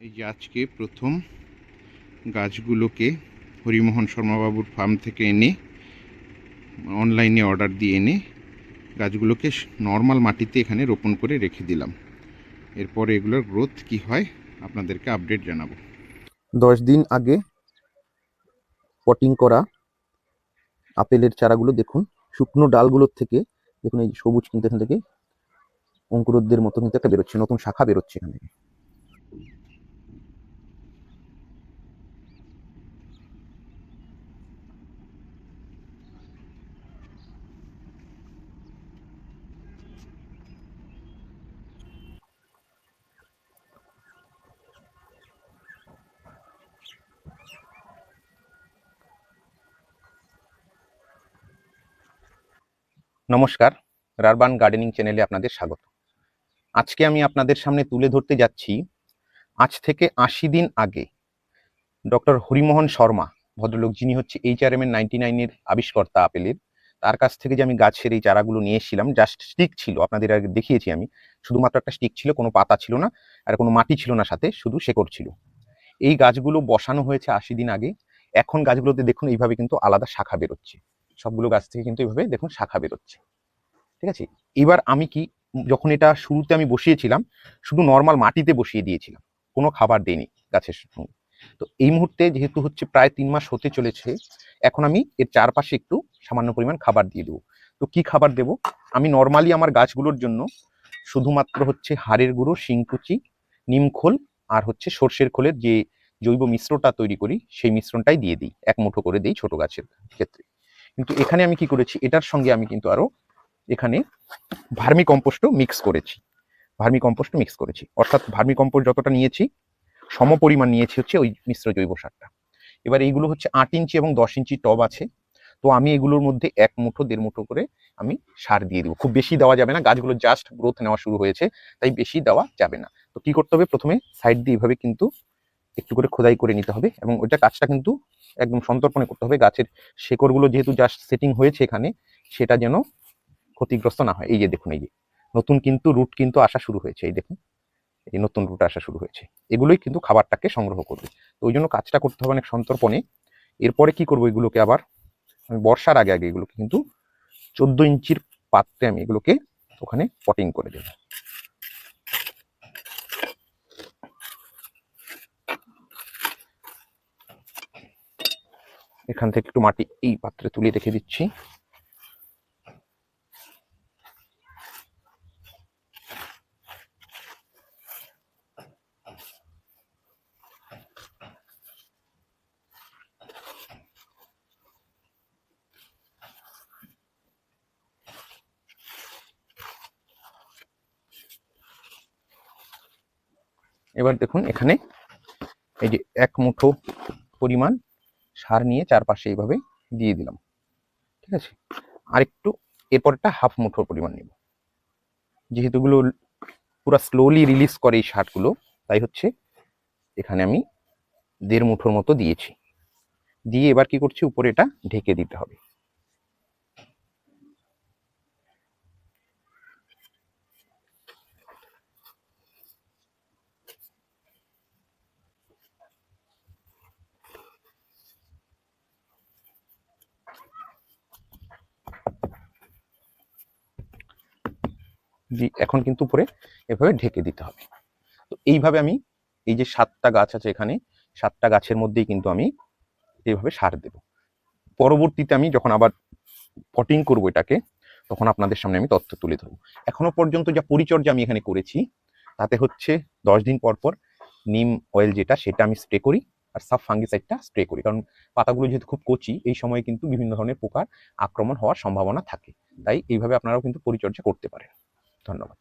এই যে আজকে প্রথম গাছগুলোকে হরিমোহন শর্মাবাবুর ফার্ম থেকে এনে অনলাইনে অর্ডার দিয়ে এনে গাছগুলোকে নর্মাল মাটিতে এখানে রোপণ করে রেখে দিলাম। এরপরে এগুলোর গ্রোথ কি হয় আপনাদেরকে আপডেট জানাবো। 10 দিন আগে পটিং করা আপেলের চারাগুলো দেখুন, শুকনো ডালগুলোর থেকে দেখুন এই সবুজ কিন্তু এখান থেকে অঙ্কুরোদ্গের মতো কিন্তু একটা বেরোচ্ছে, নতুন শাখা বেরোচ্ছে এখান থেকে। নমস্কার, রারবান গার্ডেনিং চ্যানেলে আপনাদের স্বাগত। আজকে আমি আপনাদের সামনে তুলে ধরতে যাচ্ছি আজ থেকে 80 দিন আগে ডক্টর হরিমোহন শর্মা ভদ্রলোক, যিনি হচ্ছে HRMN 99-এর আবিষ্কর্তা আপেলের, তার কাছ থেকে যে আমি গাছের এই চারাগুলো নিয়ে এসেছিলাম। জাস্ট স্টিক ছিল, আপনাদের আগে দেখিয়েছি আমি, শুধুমাত্র একটা স্টিক ছিল, কোনো পাতা ছিল না আর কোনো মাটি ছিল না, সাথে শুধু শেকড় ছিল। এই গাছগুলো বসানো হয়েছে 80 দিন আগে। এখন গাছগুলোতে দেখুন এইভাবে কিন্তু আলাদা শাখা বেরোচ্ছে, সবগুলো গাছ থেকে কিন্তু এইভাবে দেখুন শাখা বেরোচ্ছে। ঠিক আছে, এবার আমি কি, যখন এটা শুরুতে আমি বসিয়েছিলাম শুধু নর্মাল মাটিতে বসিয়ে দিয়েছিলাম, কোনো খাবার দেইনি গাছের সঙ্গে। তো এই মুহূর্তে যেহেতু হচ্ছে প্রায় 3 মাস হতে চলেছে, এখন আমি এর চারপাশে একটু সামান্য পরিমাণ খাবার দিয়ে দেবো। তো কি খাবার দেব? আমি নর্মালি আমার গাছগুলোর জন্য শুধুমাত্র হচ্ছে হাড়ের গুঁড়ো, শিংকুচি, নিমখোল আর হচ্ছে সর্ষের খোলের যে জৈব মিশ্রটা তৈরি করি, সেই মিশ্রণটাই দিয়ে দিই, 1 মুঠো করে দিই ছোট গাছের ক্ষেত্রে। কিন্তু এখানে আমি কি করেছি, এটার সঙ্গে আমি কিন্তু আরো এখানে ভার্মি কম্পোস্টও মিক্স করেছি। অর্থাৎ ভার্মি কম্পোস্ট যতটা নিয়েছি সম পরিমাণ নিয়েছি হচ্ছে ওই মিশ্র জৈব সারটা। এবার এইগুলো হচ্ছে 8 ইঞ্চি এবং 10 ইঞ্চি টব আছে, তো আমি এগুলোর মধ্যে 1 মুঠো 1.5 মুঠো করে আমি সার দিয়ে দেবো। খুব বেশি দেওয়া যাবে না, গাছগুলো জাস্ট গ্রোথ নেওয়া শুরু হয়েছে, তাই বেশি দেওয়া যাবে না। তো কি করতে হবে, প্রথমে সাইড দিয়ে এইভাবে কিন্তু একটু করে খোদাই করে নিতে হবে, এবং ওইটা কাজটা কিন্তু একদম সন্তর্পণে করতে হবে। গাছের শেকড়গুলো যেহেতু জাস্ট সেটিং হয়েছে এখানে, সেটা যেন ক্ষতিগ্রস্ত না হয়। এই যে দেখুন, এই যে নতুন কিন্তু রুট কিন্তু আসা শুরু হয়েছে, এই দেখুন এই নতুন রুট আসা শুরু হয়েছে, এগুলোই কিন্তু খাবারটাকে সংগ্রহ করবে। তো ওই জন্য কাজটা করতে হবে অনেক সন্তর্পণে। এরপরে কি করবো, এগুলোকে আবার আমি বর্ষার আগে আগে এগুলোকে কিন্তু 14 ইঞ্চির পাত্রে আমি এগুলোকে ওখানে পটিং করে দেব। এখান থেকে একটু মাটি এই পাত্রে তুলে রেখে দিচ্ছি। এবার দেখুন এখানে এই যে 1 মুঠো পরিমাণ সার নিয়ে চারপাশে এইভাবে দিয়ে দিলাম। ঠিক আছে, আর একটু এরপরটা 1/2 মুঠো পরিমাণ নেব, যেহেতু এগুলো পুরো স্লোলি রিলিজ করে এই সারগুলো, তাই হচ্ছে এখানে আমি 1.5 মুঠোর মতো দিয়েছি। দিয়ে এবার কি করছি, উপরে এটা ঢেকে দিতে হবে। এখন কিন্তু উপরে এভাবে ঢেকে দিতে হবে। তো এইভাবে আমি এই যে 7টা গাছ আছে এখানে, 7টা গাছের মধ্যেই কিন্তু আমি এইভাবে সার দেব। পরবর্তীতে আমি যখন আবার পটিং করবো এটাকে, তখন আপনাদের সামনে আমি তথ্য তুলে ধরবো। এখনো পর্যন্ত যা পরিচর্যা আমি এখানে করেছি, তাতে হচ্ছে 10 দিন পর পর নিম অয়েল যেটা, সেটা আমি স্প্রে করি, আর সাব ফাঙ্গিসাইডটা স্প্রে করি। কারণ পাতাগুলো যেহেতু খুব কচি, এই সময় কিন্তু বিভিন্ন ধরনের পোকার আক্রমণ হওয়ার সম্ভাবনা থাকে, তাই এইভাবে আপনারাও কিন্তু পরিচর্যা করতে পারেন। ধন্যবাদ।